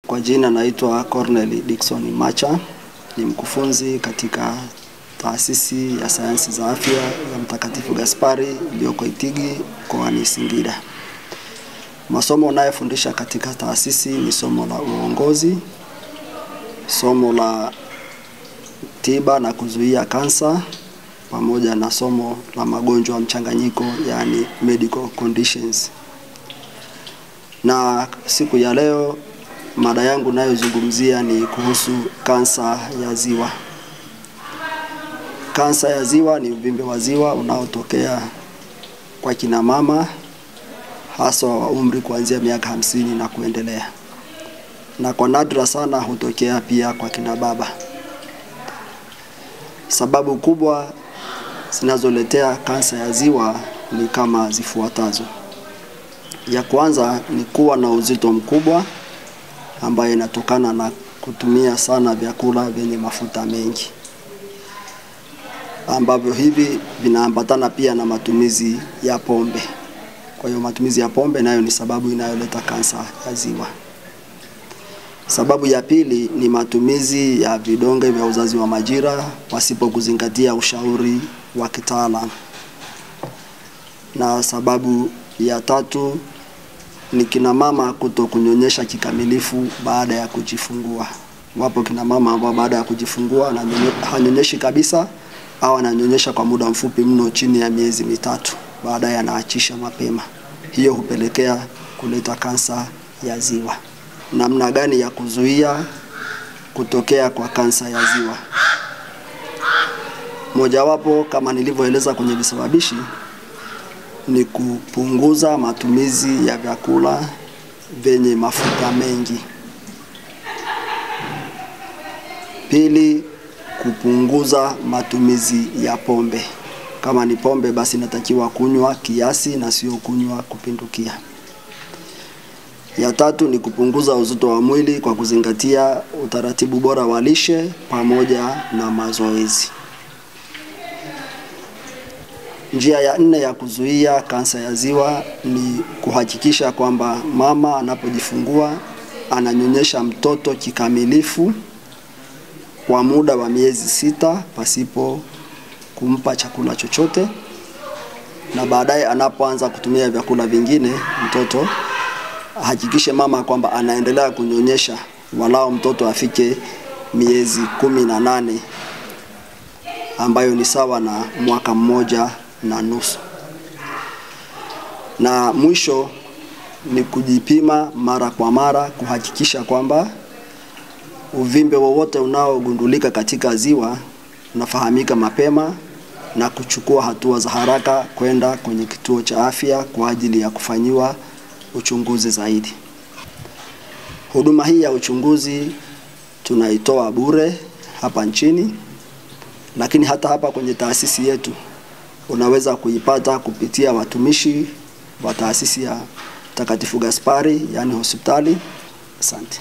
Kwa jina naitwa Cornel Dickson Macha, ni mkufunzi katika taasisi ya sayansi za afya ya Mtakatifu Gaspari iliyoko Itigi mkoani Singida. Masomo ninayofundisha katika taasisi ni somo la uongozi, somo la tiba na kuzuia kansa, pamoja na somo la magonjwa mchanganyiko, yani medical conditions. Na siku ya leo mada yangu ninayozungumzia ni kuhusu kansa ya ziwa. Kansa ya ziwa ni uvimbe wa ziwa unaotokea kwa kina mama, hasa wa umri kuanzia miaka 50 na kuendelea. Na kwa nadra sana hutokea pia kwa kina baba. Sababu kubwa zinazoletea kansa ya ziwa ni kama zifuatazo. Ya kwanza ni kuwa na uzito mkubwa, ambayo inatokana na kutumia sana vyakula vyenye mafuta mengi, ambavyo hivi vinaambatana pia na matumizi ya pombe. Kwa hiyo matumizi ya pombe nayo ni sababu inayoleta kansa ya ziwa. Sababu ya pili ni matumizi ya vidonge vya uzazi wa majira pasipo kuzingatia ushauri wa kitaalamu. Na sababu ya tatu ni kina mama kutokunyonyesha kikamilifu baada ya kujifungua. Wapo kina mama ambao baada ya kujifungua hanyonyeshi kabisa au ananyonyesha kwa muda mfupi mno, chini ya miezi 3, baadaye anaachisha mapema. Hiyo hupelekea kuleta kansa ya ziwa. Namna gani ya kuzuia kutokea kwa kansa ya ziwa? Mojawapo, kama nilivyoeleza kwenye visababishi, ni kupunguza matumizi ya vyakula vyenye mafuta mengi. Pili, kupunguza matumizi ya pombe. Kama ni pombe, basi inatakiwa kunywa kiasi na sio kunywa kupindukia. Ya tatu ni kupunguza uzito wa mwili kwa kuzingatia utaratibu bora wa lishe pamoja na mazoezi. Njia ya 4 ya kuzuia kansa ya ziwa ni kuhakikisha kwamba mama anapojifungua ananyonyesha mtoto kikamilifu kwa muda wa miezi 6 pasipo kumpa chakula chochote, na baadaye anapoanza kutumia vyakula vingine, mtoto hakikishe mama kwamba anaendelea kunyonyesha walao mtoto afike miezi 18, ambayo ni sawa na mwaka 1 na nusu. Na mwisho ni kujipima mara kwa mara kuhakikisha kwamba uvimbe wowote unaogundulika katika ziwa unafahamika mapema na kuchukua hatua za haraka kwenda kwenye kituo cha afya kwa ajili ya kufanyiwa uchunguzi zaidi. Huduma hii ya uchunguzi tunaitoa bure hapa nchini, lakini hata hapa kwenye taasisi yetu unaweza kuipata kupitia watumishi wa taasisi ya Mtakatifu Gaspari, yani hospitali. Asante.